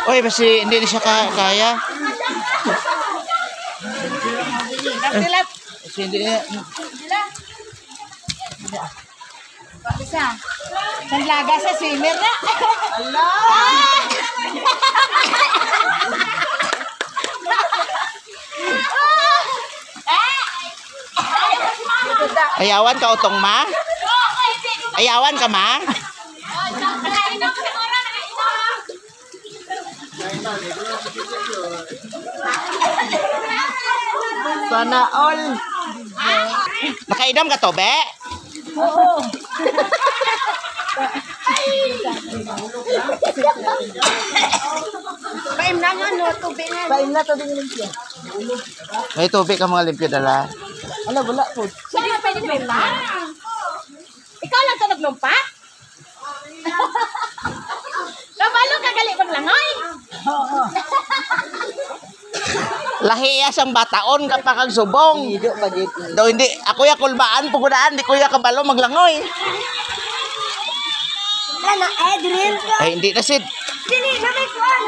Uy, basi hindi na siya kaya. Kasi hindi na. Isa. Naglaga sa swimmer na. Allah! Ayawan ka utong ma? Ayawan ka ma? Sana all. Nakainom ka to, be? Oo. Paim na nga, no? Tubig nga. Paim na, tubig limpyo. May tubig ka mga limpyo dala. Ala, wala po. Saan na pwede lumpa? Ikaw lang ito naglumpa? Kabalo ka gali bang langoy? Oo. Lahiya siyang bataon kapag kag subong. Do hindi ako ya kulbaan pugudaan di kuya kabalo maglangoy. Ana Edrin. Ay hindi na sid. Dili na may kuan.